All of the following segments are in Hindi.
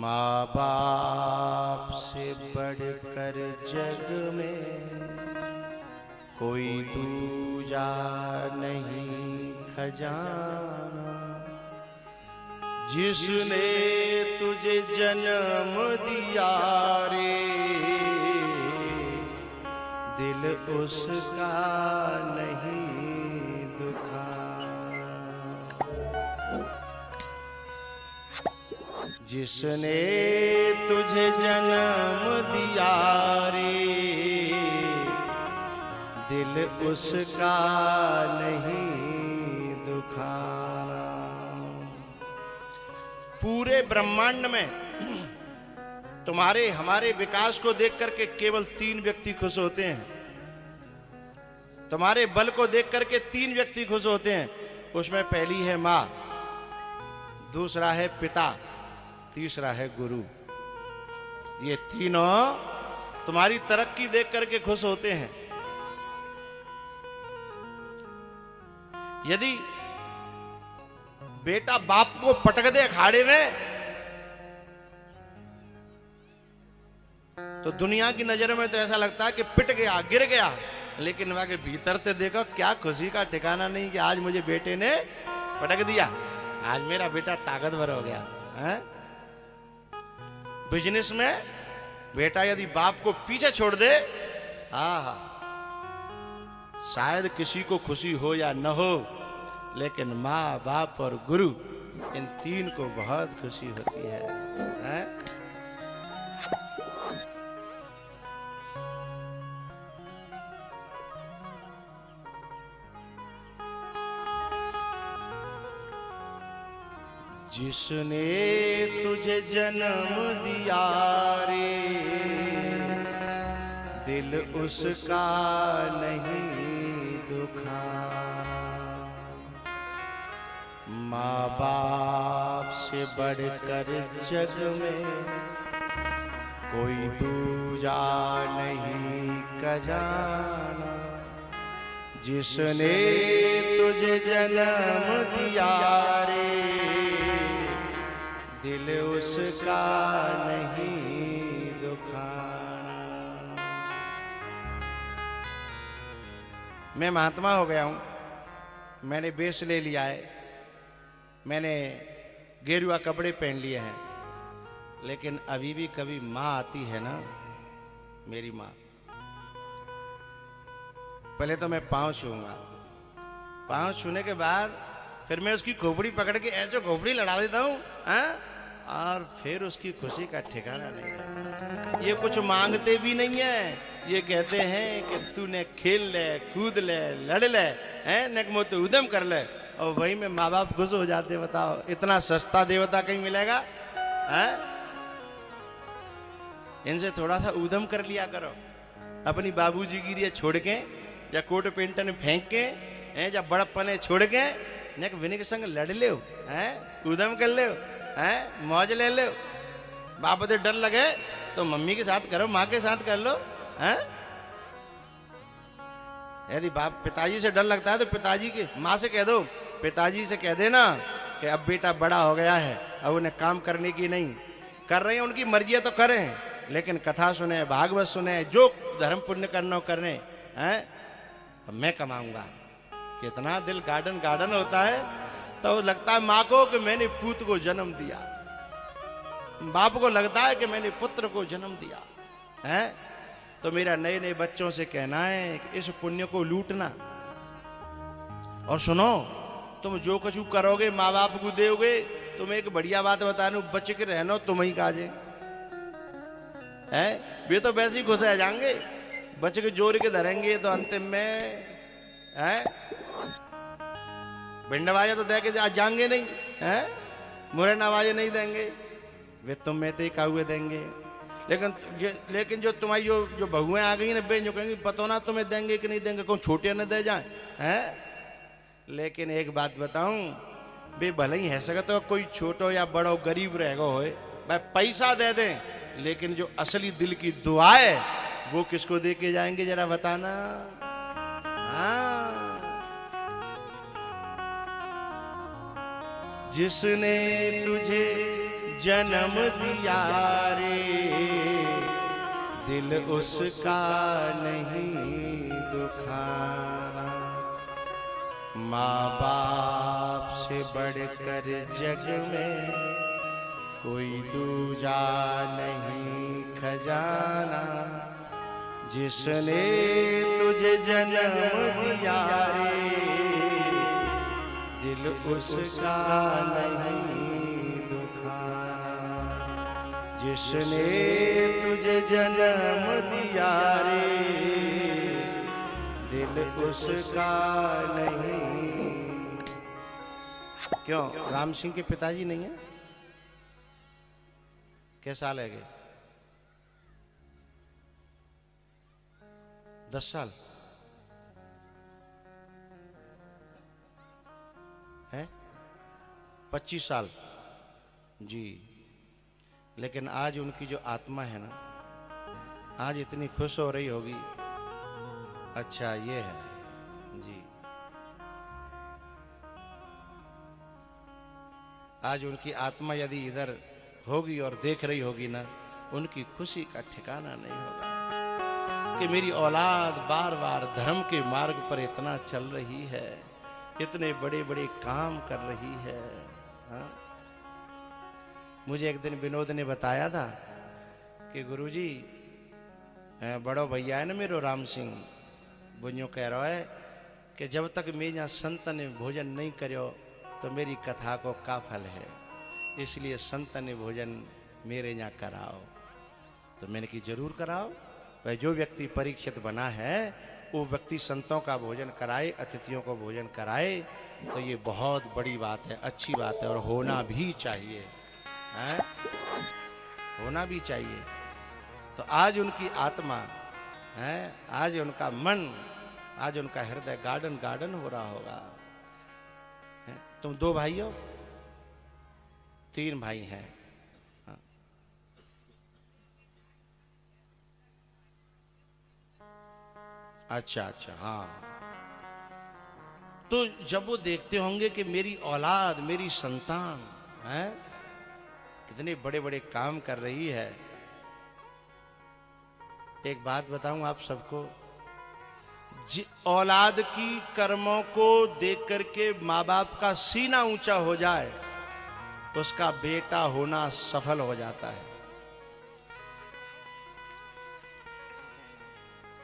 माँ बाप से बढ़कर जग में कोई दूजा नहीं खजाना। जिसने तुझे जन्म दिया रे दिल उसका नहीं दुखाना। जिसने तुझे जन्म दिया रे दिल उसका नहीं दुखाना। पूरे ब्रह्मांड में तुम्हारे हमारे विकास को देख करके केवल 3 व्यक्ति खुश होते हैं। तुम्हारे बल को देख करके 3 व्यक्ति खुश होते हैं। उसमें पहली है मां, दूसरा है पिता, तीसरा है गुरु। ये तीनों तुम्हारी तरक्की देख करके खुश होते हैं। यदि बेटा बाप को पटक दे अखाड़े में तो दुनिया की नजर में तो ऐसा लगता है कि पिट गया, गिर गया, लेकिन वहां के भीतर से देखो क्या खुशी का ठिकाना नहीं कि आज मुझे बेटे ने पटक दिया, आज मेरा बेटा ताकतवर हो गया है? बिजनेस में बेटा यदि बाप को पीछे छोड़ दे, आहा, शायद किसी को खुशी हो या न हो, लेकिन माँ बाप और गुरु इन 3 को बहुत खुशी होती है? जिसने तुझे जन्म दिया रे दिल उसका नहीं दुखाना। माँ बाप से बढ़कर जग में कोई दूजा नहीं खजाना। जिसने तुझे जन्म दिया रे दिल उसका नहीं दुखाना। मैं महात्मा हो गया हूं, मैंने वेश ले लिया है, मैंने गेरुआ कपड़े पहन लिए हैं, लेकिन अभी भी कभी माँ आती है ना, मेरी माँ, पहले तो मैं पांव छूंगा, पांव छूने के बाद फिर मैं उसकी खोपड़ी पकड़ के ऐसे खोपड़ी लड़ा देता हूं, और फिर उसकी खुशी का ठिकाना नहीं है। ये कुछ मांगते भी नहीं है, ये कहते हैं कि तूने खेल ले, कूद ले, लड़ ले, नकमो तो उदम कर ले, और वही में माँ बाप खुश हो जाते। बताओ, इतना सस्ता देवता कहीं मिलेगा? इनसे थोड़ा सा उदम कर लिया करो। अपनी बाबूजी की लिए छोड़ के या कोट पेंटन फेंक के या बड़प्पने छोड़ के नेक विनी के संग लड़ ले, उदम कर ले, मौज ले ले। बाप से डर लगे तो मम्मी के साथ करो, माँ के साथ कर लो। यदि बाप पिताजी से डर लगता है तो पिताजी के माँ से कह दो, पिताजी से कह देना कि अब बेटा बड़ा हो गया है, अब उन्हें काम करने की नहीं, कर रहे हैं उनकी मर्जी तो करें, लेकिन कथा सुने, भागवत सुने, जो धर्म पुण्य करना करने, अब मैं कमाऊंगा। कितना दिल गार्डन गार्डन होता है। तो लगता है माँ को कि मैंने पूत को जन्म दिया, बाप को लगता है कि मैंने पुत्र को जन्म दिया है। तो मेरा नए नए बच्चों से कहना है कि इस पुण्य को लूटना। और सुनो, तुम जो कुछ करोगे माँ बाप को दोगे, तुम एक बढ़िया बात बता दूं, बच्चे के रहना तुम ही काजे है, वे तो वैसे ही खुश रह जाएंगे। बच्चे के जोर के धरेंगे तो अंतिम में भिंडवाजा तो दे के जाएंगे नहीं है, मुरे नवाजे नहीं देंगे, वे तुम में तो ही काहुए देंगे। लेकिन जो तुम्हारी जो बहुएं आ गई ना, बे जो कहेंगी पतो ना तुम्हें देंगे कि नहीं देंगे, कौन छोटे न दे जाए हैं। लेकिन एक बात बताऊं, बे भले ही है सके तो कोई छोटो या बड़ो गरीब रहेगा होए, भाई पैसा दे दें, लेकिन जो असली दिल की दुआ है वो किसको दे के जाएंगे जरा बताना। जिसने तुझे जन्म दिया रे, दिल उसका नहीं दुखाना। माँ बाप से बढ़कर जग में कोई दूजा नहीं खजाना। जिसने तुझे जन्म दिया रे, दिल उसका नहीं दुखाना। जिसने तुझे जन्म दिया रे, दिल उसका नहीं। क्यों राम सिंह के पिताजी नहीं है? कैसा साल है गए? 10 साल है? 25 साल जी। लेकिन आज उनकी जो आत्मा है ना, आज इतनी खुश हो रही होगी। अच्छा ये है जी। आज उनकी आत्मा यदि इधर होगी और देख रही होगी ना, उनकी खुशी का ठिकाना नहीं होगा कि मेरी औलाद बार बार धर्म के मार्ग पर इतना चल रही है, इतने बड़े बड़े काम कर रही है। हाँ? मुझे एक दिन विनोद ने बताया था कि गुरुजी बड़ो भैया है ना मेरो राम सिंह, बुझो कह रहा है कि जब तक मैं यहाँ संत ने भोजन नहीं करो तो मेरी कथा को का फल है, इसलिए संत ने भोजन मेरे यहाँ कराओ। तो मैंने कि जरूर कराओ भाई। जो व्यक्ति परीक्षित बना है वो व्यक्ति संतों का भोजन कराए, अतिथियों को भोजन कराए, तो ये बहुत बड़ी बात है, अच्छी बात है और होना भी चाहिए है? होना भी चाहिए। तो आज उनकी आत्मा है, आज उनका मन, आज उनका हृदय गार्डन गार्डन हो रहा होगा। तुम 2 भाई हो? 3 भाई हैं। हाँ। अच्छा अच्छा हाँ। तो जब वो देखते होंगे कि मेरी औलाद, मेरी संतान है कितने बड़े बड़े काम कर रही है। एक बात बताऊं आप सबको, औलाद की कर्मों को देख करके माँ बाप का सीना ऊंचा हो जाए तो उसका बेटा होना सफल हो जाता है।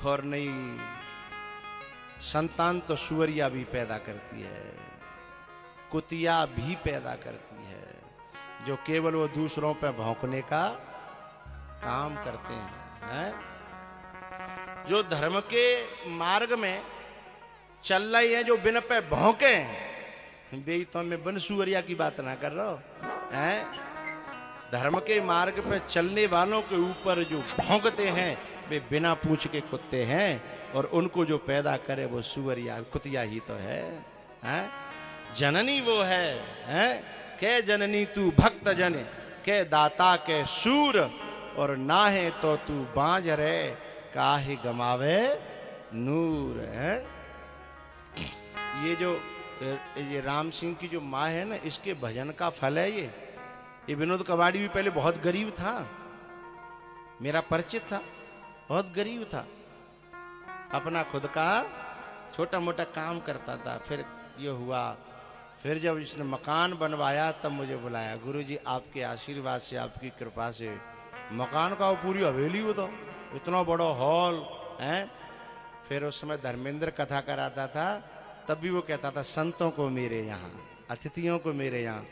और नहीं, संतान तो सुअरिया भी पैदा करती है, कुतिया भी पैदा करती है, जो केवल वो दूसरों पे भौंकने का काम करते हैं। जो धर्म के मार्ग में चल रहे हैं, जो बिन पे भौंके, बेई तो मैं बन सुअरिया की बात ना कर रहा हूं हैं। धर्म के मार्ग पे चलने वालों के ऊपर जो भौंकते हैं वे बिना पूछ के कुत्ते हैं, और उनको जो पैदा करे वो सुअरिया कुतिया ही तो है, हैं? जननी वो है के जननी तू भक्त जन, के दाता के सूर, और ना है तो तू बांझ रे, काहे गमावे नूर है। ये राम सिंह की जो माँ है ना, इसके भजन का फल है ये विनोद कबाड़ी भी पहले बहुत गरीब था, मेरा परिचित था, बहुत गरीब था, अपना खुद का छोटा मोटा काम करता था। फिर ये हुआ, फिर जब इसने मकान बनवाया तब मुझे बुलाया, गुरुजी आपके आशीर्वाद से, आपकी कृपा से मकान का वो पूरी हवेली हो, तो इतना बड़ा हॉल है। फिर उस समय धर्मेंद्र कथा कराता था, तब भी वो कहता था संतों को मेरे यहाँ, अतिथियों को मेरे यहाँ।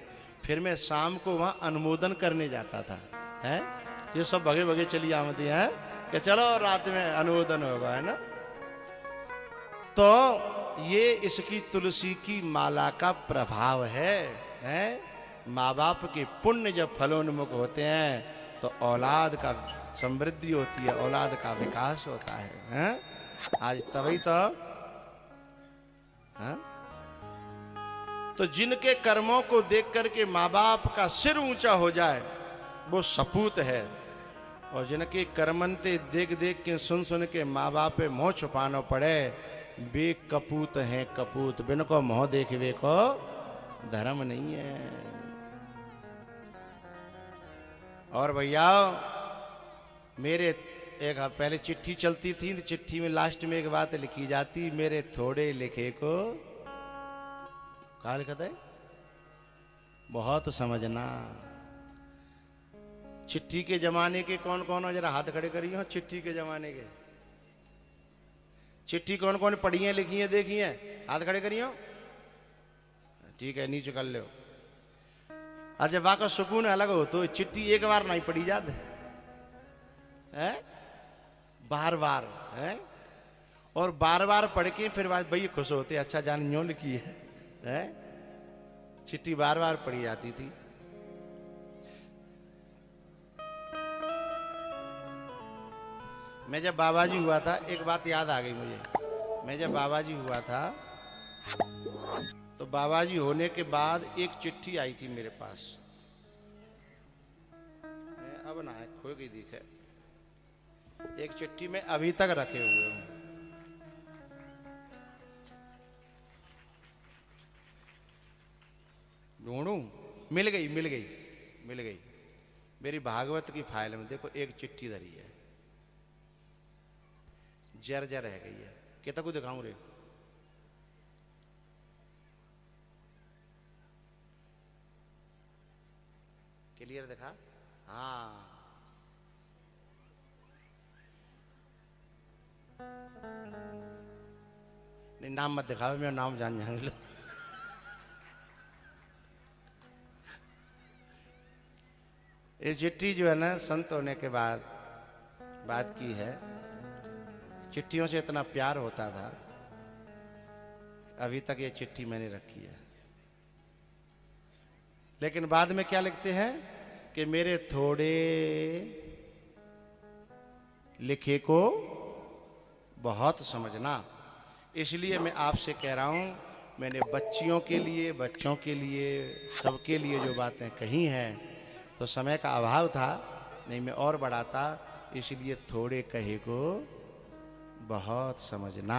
फिर मैं शाम को वहाँ अनुमोदन करने जाता था, है ये सब भगे भगे चली आमती है कि चलो रात में अनुमोदन होगा, है ना। तो ये इसकी तुलसी की माला का प्रभाव है? माँ बाप के पुण्य जब फलोन्मुख होते हैं तो औलाद का समृद्धि होती है, औलाद का विकास होता है? आज तभी तो तो जिनके कर्मों को देख करके माँ बाप का सिर ऊंचा हो जाए वो सपूत है, और जिनके कर्मंते देख देख के सुन सुन के माँ बाप पे मोह छुपाना पड़े, वे कपूत हैं कपूत। बिन को मोह देखे वे को धर्म नहीं है। और भैया मेरे एक पहले चिट्ठी चलती थी, तो चिट्ठी में लास्ट में एक बात लिखी जाती, मेरे थोड़े लिखे को कहा लिखा था, बहुत समझना। चिट्ठी के जमाने के कौन कौन हो, जरा हाथ खड़े करिए। चिट्ठी के जमाने के चिट्ठी कौन कौन पढ़ी है, लिखी है, देखी है, हाथ खड़े करिए। ठीक है, नीचे कर लो। अच्छा, वाका सुकून अलग हो तो चिट्ठी एक बार नहीं पढ़ी जाती है, बार बार है, और बार बार पढ़ के फिर बात भाई खुश होते, अच्छा जान न्यों लिखी है? चिट्ठी बार बार पढ़ी जाती थी। मैं जब बाबा जी हुआ था, एक बात याद आ गई मुझे। मैं जब बाबा जी हुआ था तो बाबा जी होने के बाद एक चिट्ठी आई थी मेरे पास। अब ना है, खो गई दिखे। एक चिट्ठी में अभी तक रखे हुए हूं। ढूंढूं, मिल गई मिल गई मिल गई। मेरी भागवत की फाइल में देखो एक चिट्ठी धरी है, जर जर रह गई है। कितना को दिखाऊं रे? क्लियर दिखा? हाँ, नहीं नाम मत दिखाओ, मेरा नाम जान जाएंगे लोग। ये चिट्ठी जो है ना, संत होने के बाद बात की है। चिट्ठियों से इतना प्यार होता था, अभी तक ये चिट्ठी मैंने रखी है। लेकिन बाद में क्या लिखते हैं कि मेरे थोड़े लिखे को बहुत समझना। इसलिए मैं आपसे कह रहा हूं, मैंने बच्चियों के लिए, बच्चों के लिए, सबके लिए जो बातें कही हैं, तो समय का अभाव था, नहीं मैं और बढ़ाता। इसलिए थोड़े कहे को बहुत समझना।